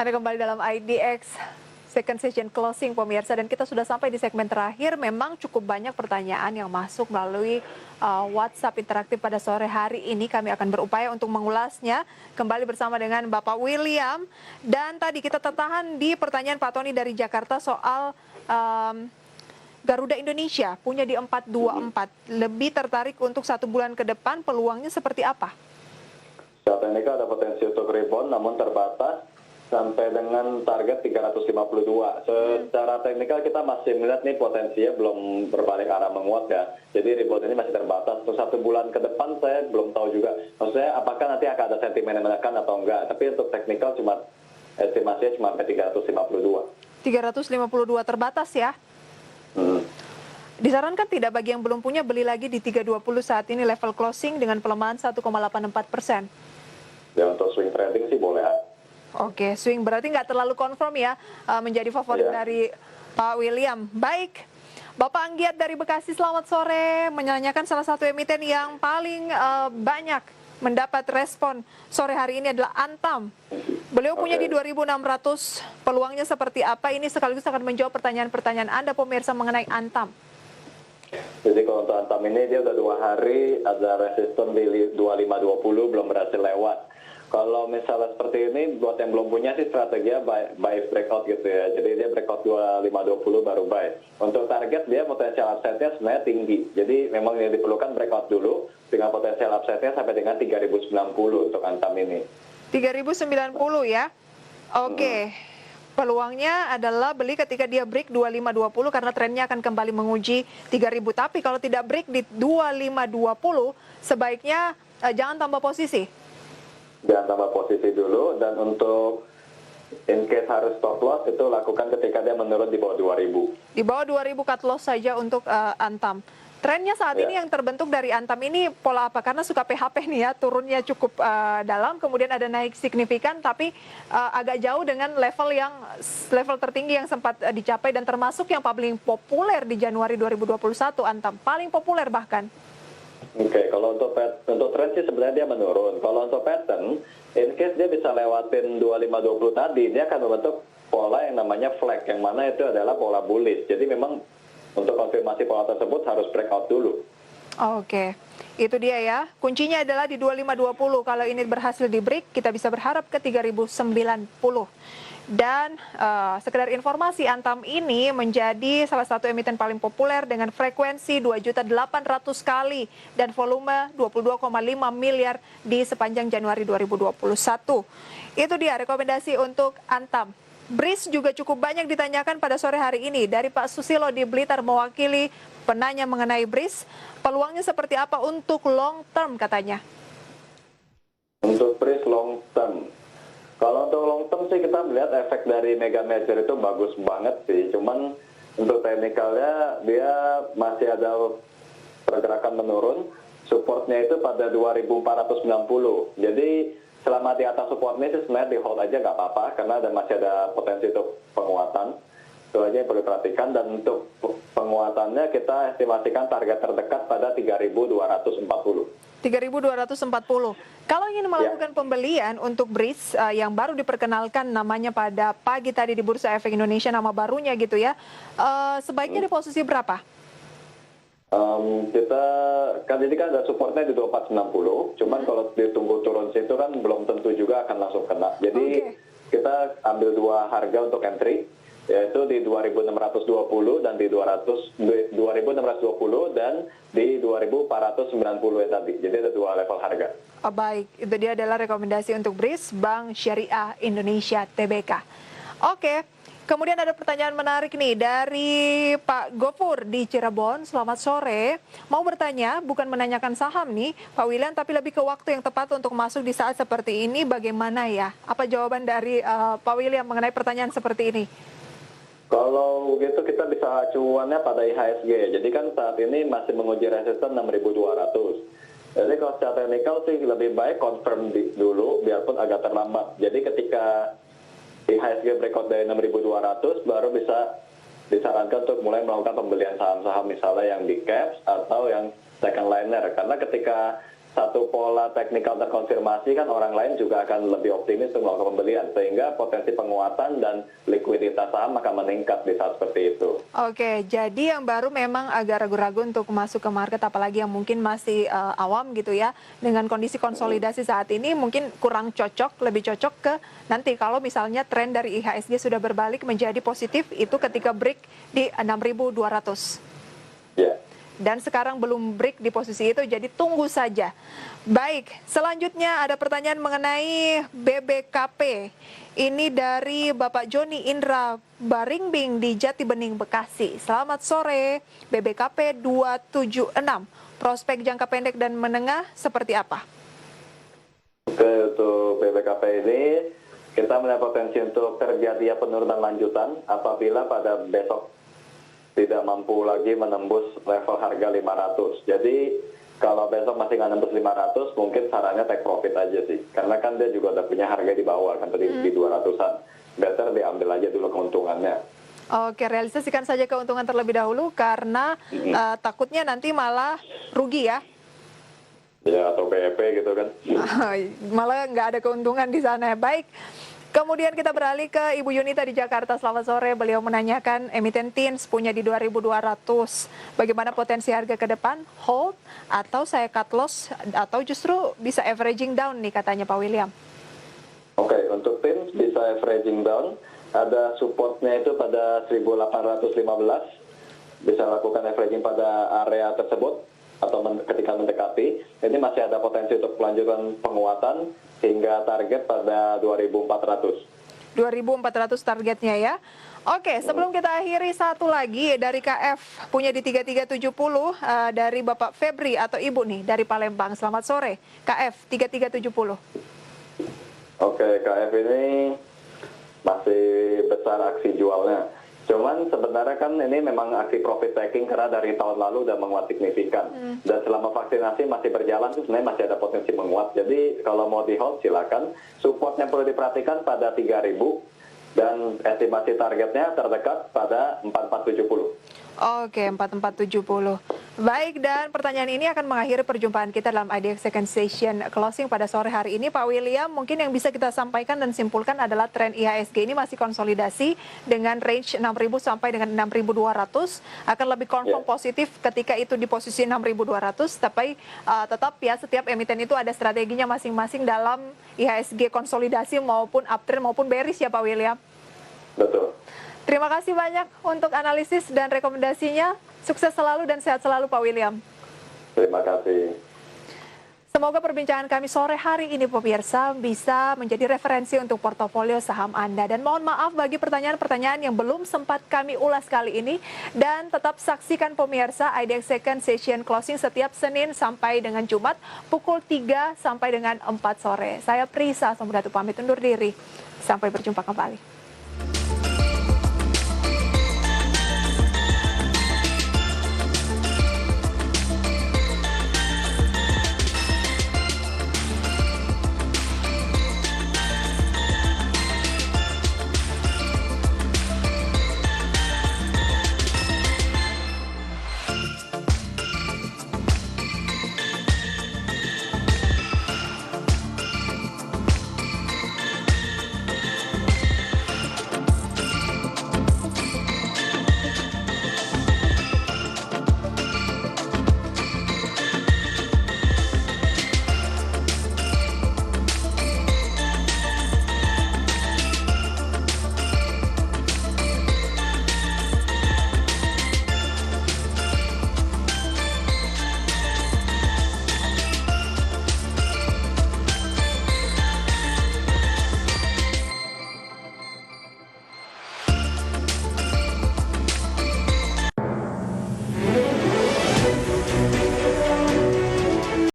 Anda kembali dalam IDX Second Session Closing pemirsa, dan kita sudah sampai di segmen terakhir. Memang cukup banyak pertanyaan yang masuk melalui WhatsApp interaktif pada sore hari ini. Kami akan berupaya untuk mengulasnya kembali bersama dengan Bapak William. Dan tadi kita tertahan di pertanyaan Pak Tony dari Jakarta soal Garuda Indonesia punya di 424. Lebih tertarik untuk 1 bulan ke depan, peluangnya seperti apa? Secara teknikal ada potensi untuk rebound namun terbatas sampai dengan target 352. Secara teknikal kita masih melihat nih potensinya belum berbalik arah menguat ya. Jadi rebound ini masih terbatas. Untuk 1 bulan ke depan saya belum tahu juga. Maksudnya apakah nanti akan ada sentimen yang menekan atau enggak. Tapi untuk teknikal cuma estimasinya cuma sampai 352. 352 terbatas ya? Disarankan tidak bagi yang belum punya beli lagi di 320 saat ini level closing dengan pelemahan 1,84%. Ya untuk swing trading sih boleh. Oke, swing berarti nggak terlalu confirm ya menjadi favorit dari Pak William. Baik, Bapak Anggiat dari Bekasi, selamat sore. Menanyakan salah satu emiten yang paling banyak mendapat respon sore hari ini adalah Antam. Beliau punya di 2.600, peluangnya seperti apa? Ini sekaligus akan menjawab pertanyaan-pertanyaan Anda pemirsa mengenai Antam. Jadi kalau untuk Antam ini dia udah 2 hari ada resisten di 2520 belum berhasil lewat. Kalau misalnya seperti ini, buat yang belum punya sih strateginya buy breakout gitu ya. Jadi dia breakout 2520 baru buy. Untuk target dia potensial upside-nya sebenarnya tinggi. Jadi memang yang diperlukan breakout dulu dengan potensial upside-nya sampai dengan 3090 untuk Antam ini. 3090 ya? Oke. Peluangnya adalah beli ketika dia break 2520 karena trennya akan kembali menguji 3000. Tapi kalau tidak break di 2520, sebaiknya jangan tambah posisi. Jangan tambah posisi dulu, dan untuk in case harus stop loss itu lakukan ketika dia menurun di bawah 2000. Di bawah 2000 cut loss saja untuk Antam. Trennya saat ini yang terbentuk dari Antam ini pola apa? Karena suka PHP nih ya, turunnya cukup dalam, kemudian ada naik signifikan, tapi agak jauh dengan level tertinggi yang sempat dicapai dan termasuk yang paling populer di Januari 2021 Antam, paling populer bahkan. Oke, kalau untuk tren sih sebenarnya dia menurun. Kalau untuk pattern, in case dia bisa lewatin 2520 tadi, dia akan membentuk pola yang namanya flag, yang mana itu adalah pola bullish. Jadi memang untuk konfirmasi pola tersebut harus breakout dulu. Oke, itu dia ya. Kuncinya adalah di 2520. Kalau ini berhasil di break, kita bisa berharap ke 3090. Dan sekedar informasi, Antam ini menjadi salah satu emiten paling populer dengan frekuensi 2.800.000 kali dan volume 22,5 miliar di sepanjang Januari 2021. Itu dia rekomendasi untuk Antam. BRIS juga cukup banyak ditanyakan pada sore hari ini. Dari Pak Susilo di Blitar mewakili penanya mengenai BRIS, peluangnya seperti apa untuk long term katanya? Untuk BRIS long term, kalau untuk long term sih kita melihat efek dari mega merger itu bagus banget sih. Cuman untuk teknikalnya dia masih ada pergerakan menurun. Supportnya itu pada 2490. Jadi selama di atas support ini sebenarnya di hold aja nggak apa-apa karena masih ada potensi untuk penguatan. Itu aja yang perlu diperhatikan. Dan untuk penguatannya kita estimasikan target terdekat pada 3240. 3240. Kalau ingin melakukan pembelian untuk BRIS yang baru diperkenalkan namanya pada pagi tadi di Bursa Efek Indonesia, nama barunya gitu ya, sebaiknya di posisi berapa? Kita kan jadi kan ada supportnya di 2490, cuman kalau ditunggu turun situ kan belum tentu juga akan langsung kena. Jadi kita ambil 2 harga untuk entry, yaitu di 2620 dan di 2620 dan di 2490 tadi. Jadi ada 2 level harga. Baik, itu dia adalah rekomendasi untuk BRIS Bank Syariah Indonesia TBK. Oke, kemudian ada pertanyaan menarik nih dari Pak Gofur di Cirebon. Selamat sore. Mau bertanya, bukan menanyakan saham nih, Pak William, tapi lebih ke waktu yang tepat untuk masuk di saat seperti ini. Bagaimana ya? Apa jawaban dari Pak William mengenai pertanyaan seperti ini? Kalau begitu kita bisa acuannya pada IHSG. Jadi kan saat ini masih menguji resisten 6.200. Jadi kalau secara teknikal sih lebih baik confirm dulu biarpun agak terlambat. Jadi ketika IHSG breakout dari 6.200 baru bisa disarankan untuk mulai melakukan pembelian saham-saham misalnya yang di caps atau yang second liner. Karena ketika satu pola teknikal terkonfirmasi kan orang lain juga akan lebih optimis untuk melakukan pembelian, sehingga potensi penguatan dan likuiditas saham akan meningkat di saat seperti itu. Oke, jadi yang baru memang agak ragu-ragu untuk masuk ke market, apalagi yang mungkin masih awam gitu ya, dengan kondisi konsolidasi saat ini mungkin kurang cocok, lebih cocok ke nanti kalau misalnya tren dari IHSG sudah berbalik menjadi positif, itu ketika break di 6.200. Ya. Dan sekarang belum break di posisi itu, jadi tunggu saja. Baik, selanjutnya ada pertanyaan mengenai BBKP. Ini dari Bapak Joni Indra Baringbing di Jati Bening, Bekasi. Selamat sore, BBKP 276. Prospek jangka pendek dan menengah seperti apa? Oke, untuk BBKP ini kita melihat potensi untuk terjadi penurunan lanjutan apabila pada besok tidak mampu lagi menembus level harga 500. Jadi kalau besok masih nggak nembus 500, mungkin sarannya take profit aja sih. Karena kan dia juga udah punya harga di bawah kan tadi di 200-an. Better diambil aja dulu keuntungannya. Oke, realisasikan saja keuntungan terlebih dahulu karena takutnya nanti malah rugi ya. Ya, atau PEP gitu kan. Malah nggak ada keuntungan di sana. Baik. Kemudian kita beralih ke Ibu Yunita di Jakarta. Selamat sore. Beliau menanyakan emiten TINS punya di 2.200. Bagaimana potensi harga ke depan? Hold atau saya cut loss atau justru bisa averaging down nih katanya Pak William. Oke, untuk TINS bisa averaging down. Ada supportnya itu pada 1.815. Bisa lakukan averaging pada area tersebut atau ketika mendekati. Ini masih ada potensi untuk kelanjutan penguatan hingga target pada 2.400. 2.400 targetnya ya. Oke, sebelum kita akhiri satu lagi dari KF punya di 3370 dari Bapak Febri atau Ibu nih dari Palembang. Selamat sore. KF 3370. Oke, KF ini masih besar aksi jualnya. Cuman sebenarnya kan ini memang aksi profit taking karena dari tahun lalu udah menguat signifikan. Dan selama vaksinasi masih berjalan tuh sebenarnya masih ada potensi menguat. Jadi kalau mau di hold silakan. Support yang perlu diperhatikan pada 3.000 dan estimasi targetnya terdekat pada 4.470. Oke, 4470. Baik, dan pertanyaan ini akan mengakhiri perjumpaan kita dalam IDX Second Session Closing pada sore hari ini. Pak William, mungkin yang bisa kita sampaikan dan simpulkan adalah tren IHSG ini masih konsolidasi dengan range 6.000 sampai dengan 6.200. Akan lebih confirm positif ketika itu di posisi 6.200. Tapi tetap ya setiap emiten itu ada strateginya masing-masing dalam IHSG konsolidasi maupun uptrend maupun bearish ya Pak William. Betul. Terima kasih banyak untuk analisis dan rekomendasinya. Sukses selalu dan sehat selalu Pak William. Terima kasih. Semoga perbincangan kami sore hari ini pemirsa bisa menjadi referensi untuk portofolio saham Anda. Dan mohon maaf bagi pertanyaan-pertanyaan yang belum sempat kami ulas kali ini. Dan tetap saksikan pemirsa IDX Second Session Closing setiap Senin sampai dengan Jumat pukul 3 sampai dengan 4 sore. Saya Prisa Samudatu pamit undur diri. Sampai berjumpa kembali.